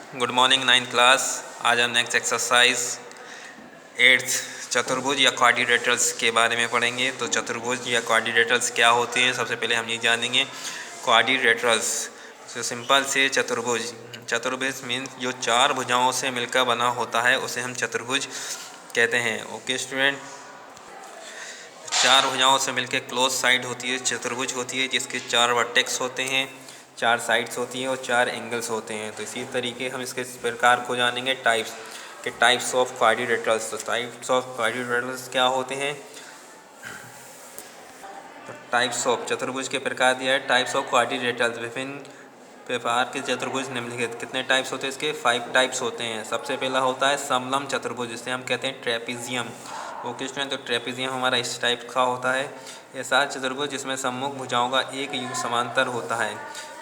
Good morning ninth class. आज हम next exercise eighth चतुर्भुज या क्वाड्रिलेटरल्स के बारे में पढ़ेंगे। तो चतुर्भुज या क्वाड्रिलेटरल्स क्या होते हैं, सबसे पहले हम ये जानेंगे। क्वाड्रिलेटरल्स तो सिंपल से चतुर्भुज, चतुर्भुज मीन्स जो चार भुजाओं से मिलकर बना होता है उसे हम चतुर्भुज कहते हैं। ओके स्टूडेंट, चार भुजाओं से मिलकर क्लोज साइड होती है चतुर्भुज होती है, जिसके चार वर्टेक्स होते हैं, चार साइड्स होती हैं और चार एंगल्स होते हैं। तो इसी तरीके हम इसके प्रकार को जानेंगे टाइप्स के, टाइप्स ऑफ क्वाड्रिलेटरल्स। तो टाइप्स ऑफ क्वाड्रिलेटरल्स क्या होते हैं? तो टाइप्स ऑफ चतुर्भुज के प्रकार दिया है। टाइप्स ऑफ क्वाड्रिलेटरल्स, विभिन्न प्रकार के चतुर्भुज निम्नलिखित। कितने टाइप्स होते हैं इसके? 5 टाइप्स होते हैं। सबसे पहला होता है समलंब चतुर्भुज, जिसे हम कहते हैं ट्रेपीजियम। ओके स्टूडेंट, तो ट्रेपीजियम हमारा इस टाइप का होता है। ऐसा चतुर्भुज जिसमें सम्मुख भुजाओं का एक युग समांतर होता है।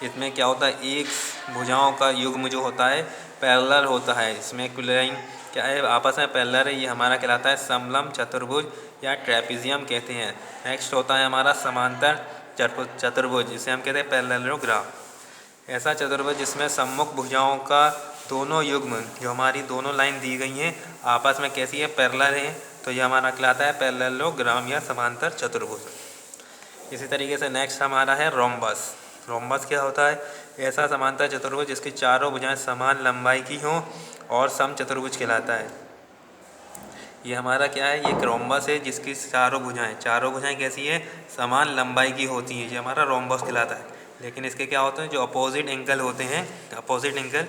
इसमें क्या होता है, एक भुजाओं का युग्म जो होता है पैरेलल होता है। इसमें लाइन क्या है, आपस में पैरेलल है। ये हमारा कहलाता है समलंब चतुर्भुज या ट्रेपीजियम कहते हैं। नेक्स्ट होता है हमारा समांतर चतुर्भुज, जिसे हम कहते हैं पैरेललोग्राम। ऐसा चतुर्भुज जिसमें सम्मुख भुजाओं का दोनों युग्म, जो हमारी दोनों लाइन दी गई हैं, आपस में कैसी है, पैरेलल है। तो ये हमारा कहलाता है पैरेललोग्राम या समांतर चतुर्भुज। इसी तरीके से नेक्स्ट हमारा है रोम्बस। रोम्बस क्या होता है? ऐसा समांतर चतुर्भुज जिसकी चारों भुजाएं समान लंबाई की हों और समचतुर्भुज कहलाता है। ये हमारा क्या है, ये रोम्बस है जिसकी चारों भुजाएं कैसी है, समान लंबाई की होती हैं। ये हमारा रोम्बस कहलाता है। लेकिन इसके क्या होते हैं, जो अपोजिट एंगल होते हैं, अपोजिट एंगल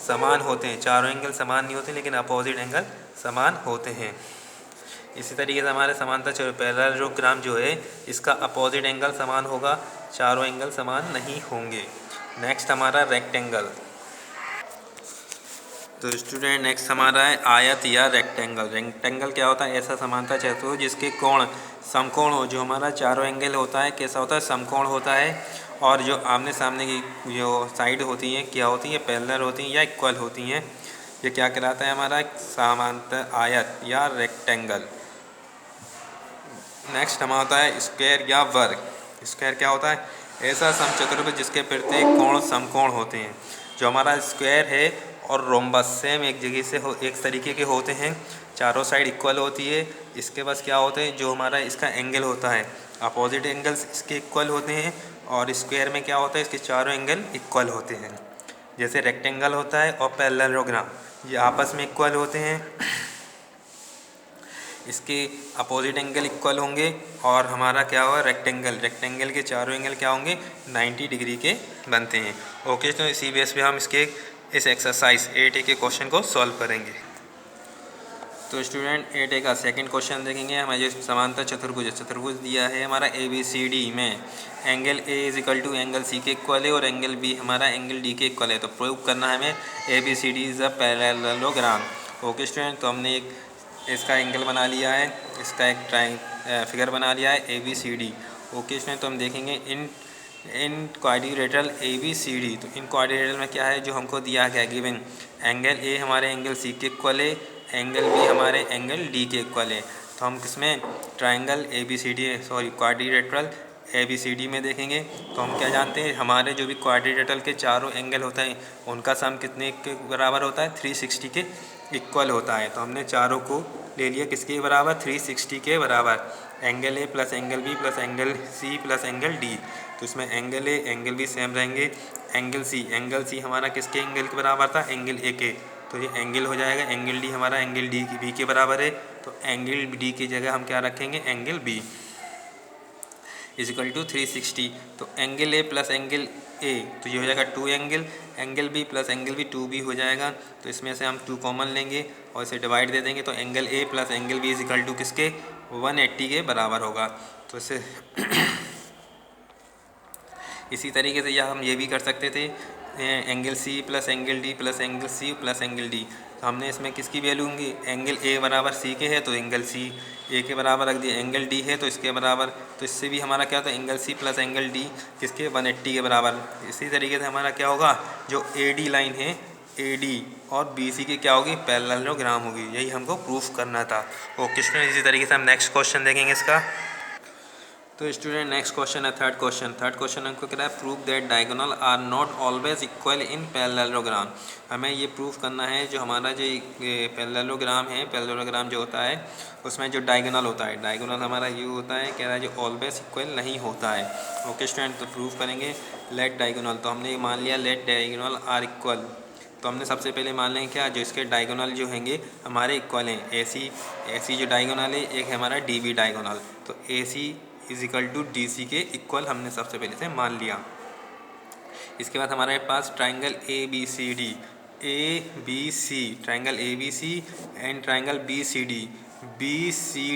समान होते हैं। चारों एंगल समान नहीं होते, लेकिन अपोजिट एंगल समान होते हैं। इसी तरीके से हमारे समांतर पैरेललोग्राम जो है, इसका अपोजिट एंगल समान होगा, चारों एंगल समान नहीं होंगे। नेक्स्ट हमारा रेक्टेंगल। तो स्टूडेंट नेक्स्ट हमारा है आयत या रेक्टेंगल। रेक्टेंगल क्या होता है? ऐसा समांतर चतुर्भुज जिसके कोण समकोण हो। जो हमारा चारों एंगल होता है कैसा होता है, समकोण होता है। और जो आमने सामने की जो साइड होती हैं क्या होती हैं, पैरेलल होती हैं या इक्वल होती हैं। ये क्या कहलाता है, हमारा समांतर आयत या रेक्टेंगल। नेक्स्ट हमारा होता है स्क्वायर या वर्ग। स्क्वायर क्या होता है? ऐसा समचतुर्भुज जिसके प्रत्येक कोण समकोण होते हैं। जो हमारा स्क्वायर है और रोम्बस सेम एक जगह से एक तरीके के होते हैं, चारों साइड इक्वल होती है। इसके पास क्या होते हैं, जो हमारा इसका एंगल होता है, अपोजिट एंगल्स इसके इक्वल होते हैं। और स्क्वायर में क्या होता है, इसके चारों एंगल इक्वल होते हैं। जैसे रेक्टेंगल होता है और पैरेललोग्राम, ये आपस में इक्वल होते हैं। इसके अपोजिट एंगल इक्वल होंगे। और हमारा क्या होगा, रेक्टेंगल के चारों एंगल क्या होंगे, 90 डिग्री के बनते हैं। ओके, तो इसी बेस पे हम इस एक्सरसाइज 8A के क्वेश्चन को सॉल्व करेंगे। तो स्टूडेंट 8A का सेकंड क्वेश्चन देखेंगे। हमें जो समांतर चतुर्भुज दिया है हमारा ABCD में, एंगल A = एंगल C के इक्वल है और एंगल B हमारा एंगल D के इक्वल है। तो प्रूव करना है हमें ABCD is a parallelogram. Okay student, तो हमने एक इसका एंगल बना लिया है, इसका एक फिगर बना लिया है ABCD। ओके स्टूडेंट, तो हम देखेंगे इन क्वाड्रिलेटरल ABCD। तो इन क्वाड्रिलेटरल में क्या है, जो हमको दिया गया गिवन, एंगल A हमारे एंगल C के इक्वल है, एंगल B हमारे एंगल D के इक्वल है। तो हम किसमें, ट्रायंगल क्वाड्रिलेटरल ABCD में देखेंगे। तो हम क्या जानते हैं, हमारे जो भी क्वाड्रिलेटरल के चारों एंगल होते हैं उनका सम कितने के बराबर होता है, 360 के इक्वल होता है। तो हमने चारों को ले लिया किसके बराबर, 360 के बराबर। Angle A plus angle B plus angle C plus angle D। तो इसमें angle A angle B same रहेंगे। एंगल C हमारा किसके एंगल के बराबर था, एंगल A के। तो ये एंगल हो जाएगा, एंगल D हमारा एंगल B के बराबर है। तो एंगल D की जगह हम क्या रखेंगे, एंगल B = 360। तो angle A plus angle A, तो ये हो जाएगा 2 angle B plus angle B 2B हो जाएगा। तो इसमें से हम 2 कॉमन लेंगे और इसे डिवाइड दे देंगे। तो angle A plus angle B = किसके, 180 के बराबर होगा। तो इसे इसी तरीके से यह हम ये भी कर सकते थे, angle C plus angle D plus angle C plus angle D। तो हमने इसमें किसकी वैल्यू होंगी, एंगल A बराबर C के है तो एंगल C A के बराबर रख दिया, एंगल D है तो इसके बराबर। तो इससे भी हमारा क्या होता है, angle C plus angle D किसके, 180 के बराबर। इसी तरीके से हमारा क्या होगा, जो AD लाइन है, AD और BC की क्या होगी, पैरेललोग्राम होगी। यही हमको प्रूफ करना था। ओके स्टूडेंट, इसी तरीके से हम नेक्स्ट क्वेश्चन देखेंगे इसका। तो स्टूडेंट नेक्स्ट क्वेश्चन है थर्ड क्वेश्चन हमको कह रहा है prove that diagonal are not always equal in parallelogram. हमें ये प्रूफ करना है जो हमारा जो पैरेललोग्राम जो होता है उसमें जो डायगोनल होता है, डायगोनल हमारा ये होता है, कह रहा है जो ऑलवेज इक्वल नहीं होता है। ओके स्टूडेंट, तो प्रूफ करेंगे लेट डायगोनल। तो हमने ये मान लिया लेट डायगोनल आर इक्वल। तो हमने सबसे पहले मान लें क्या, जो इसके डायगोनल जो होंगे हमारे इक्वल हैं। ए सी जो डायगोनल है, एक है हमारा डी बी डायगोनल। तो A C is equal to D C के इक्वल हमने सबसे पहले से मान लिया। इसके बाद हमारे पास triangle A B C D, triangle A B C and triangle B C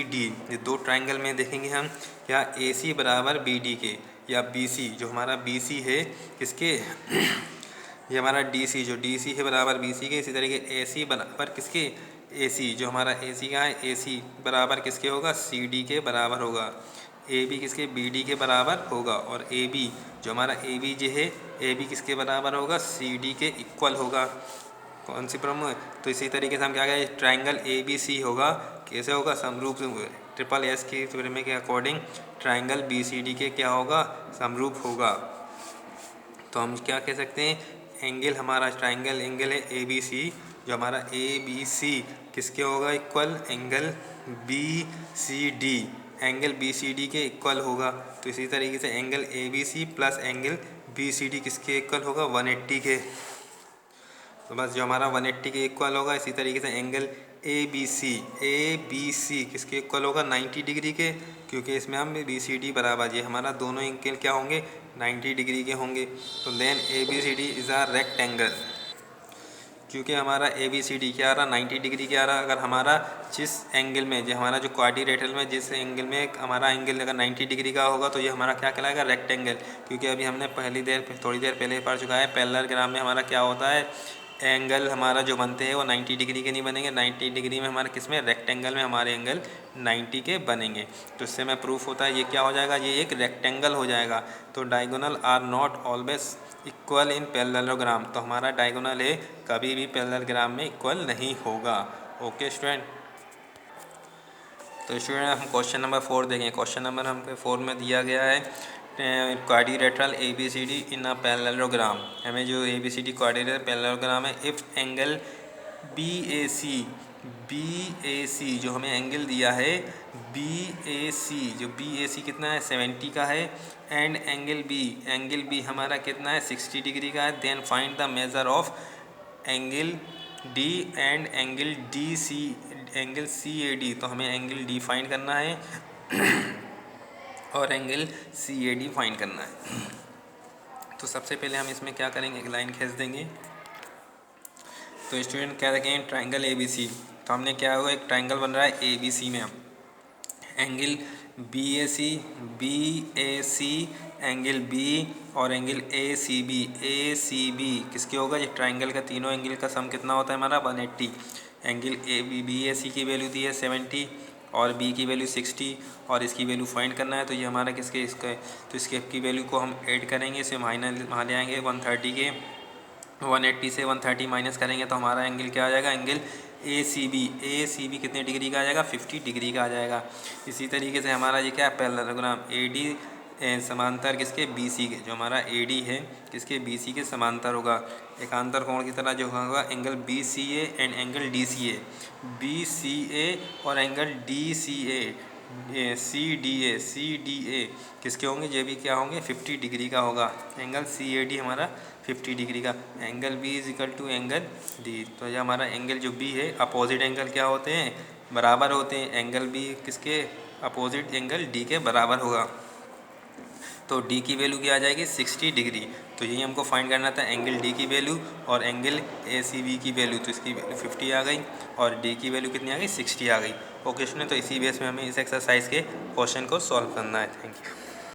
D, ये दो ट्राइंगल में देखेंगे हम, या ए सी बराबर बी डी के, या बी सी जो हमारा बी सी है किसके ये हमारा डी सी जो डी सी है बराबर बी सी के। इसी तरीके ए सी बराबर किसके, ए सी जो हमारा ए सी का है, ए सी बराबर किसके होगा, सी डी के बराबर होगा। ए बी किसके, बी डी के बराबर होगा। और ए बी जो हमारा ए बी जो है, ए बी किसके बराबर होगा, सी डी के इक्वल होगा। कौन सी प्रॉब्लम है, तो इसी तरीके से हम क्या कहें, ट्राइंगल ए बी सी होगा, कैसे होगा, समरूप ट्रिपल एस की थ्योरम के according triangle B C D के क्या होगा, समरूप होगा। तो हम क्या कह सकते हैं, एंगल हमारा ट्राइंगल एंगल है ए बी सी, जो हमारा ए बी सी किसके होगा equal, angle B C D, angle B C D के इक्वल होगा। तो इसी तरीके से angle A B C plus angle B C D किसके इक्वल होगा, 180 के। तो बस जो हमारा 180 के इक्वल होगा। इसी तरीके से एंगल ए बी सी किसके इक्वल होगा, 90 डिग्री के, क्योंकि इसमें हम बी सी डी बराबर, ये हमारा दोनों एंगल क्या होंगे, 90 डिग्री के होंगे। तो then A B C D is a rectangle, क्योंकि हमारा ए बी सी डी क्या आ रहा, 90 डिग्री क्या आ रहा। अगर हमारा जिस एंगल में, जो हमारा जो क्वाड्रिलेटरल में जिस एंगल में हमारा एंगल अगर 90 डिग्री का होगा, तो ये हमारा क्या कहलाएगा, रेक्टेंगल। क्योंकि अभी हमने थोड़ी देर पहले पढ़ चुका है, पैरेललोग्राम में हमारा क्या होता है, एंगल हमारा जो बनते हैं वो 90 डिग्री के नहीं बनेंगे। 90 डिग्री में हमारा किस में, रेक्टेंगल में हमारे एंगल 90 के बनेंगे। तो इससे में प्रूफ होता है ये क्या हो जाएगा, ये एक रेक्टेंगल हो जाएगा। तो diagonal are not always equal in parallelogram. तो हमारा डायगोनल है कभी भी पैरेललोग्राम में इक्वल नहीं होगा। ओके स्टूडेंट, तो स्टूडेंट हम क्वेश्चन नंबर 4 देखें। क्वेश्चन नंबर हम 4 में दिया गया है quadrilateral A B C D in a parallelogram. हमें जो A B C D quadrilateral parallelogram है, if angle B A C जो हमें एंगल दिया है जो बी ए सी कितना है, 70 का है, एंड एंगल बी हमारा कितना है, 60 डिग्री का है। Then find the measure of angle D and angle C A D. तो हमें एंगल डी फाइंड करना है और angle C A D find करना है। तो सबसे पहले हम इसमें क्या करेंगे, एक लाइन खींच देंगे। तो स्टूडेंट क्या रखें, ट्राइंगल ए बी सी। तो हमने क्या होगा, एक ट्राइंगल बन रहा है ए बी सी में, angle B A C angle B और एंगल ए सी बी किसके होगा, ये ट्राइंगल का तीनों एंगल का सम कितना होता है हमारा, 180। एंगल बी ए सी की वैल्यू दी है 70 और बी की वैल्यू 60 और इसकी वैल्यू फाइंड करना है। तो ये हमारा इसका तो इसके की वैल्यू को हम ऐड करेंगे, इसे वहाँ ले आएंगे 130 के, 180 से 130 माइनस करेंगे तो हमारा एंगल क्या आ जाएगा, एंगल ए सी बी कितने डिग्री का आ जाएगा, 50 डिग्री का आ जाएगा। इसी तरीके से हमारा ये क्या है, पैरेललोग्राम ए डी समांतर किसके, बी सी के, जो हमारा ए डी है किसके, बी सी के समांतर होगा। एकांतर कोण की तरह जो होगा angle B C A and angle D C A और एंगल डी सी ए किसके होंगे, ये भी क्या होंगे, 50 डिग्री का होगा। एंगल सी ए डी हमारा 50 डिग्री का, angle B is equal to angle D. तो ये हमारा एंगल जो बी है, अपोजिट एंगल क्या होते हैं, बराबर होते हैं। एंगल बी किसके अपोजिट एंगल डी के बराबर होगा। तो डी की वैल्यू क्या आ जाएगी, 60 डिग्री। तो यही हमको फाइंड करना था, एंगल डी की वैल्यू और एंगल ए सी बी की वैल्यू। तो इसकी वैल्यू 50 आ गई और डी की वैल्यू कितनी आ गई, 60 आ गई। ओके स्टूडेंट, तो इसी बेस में हमें इस एक्सरसाइज के क्वेश्चन को सॉल्व करना है। Thank you.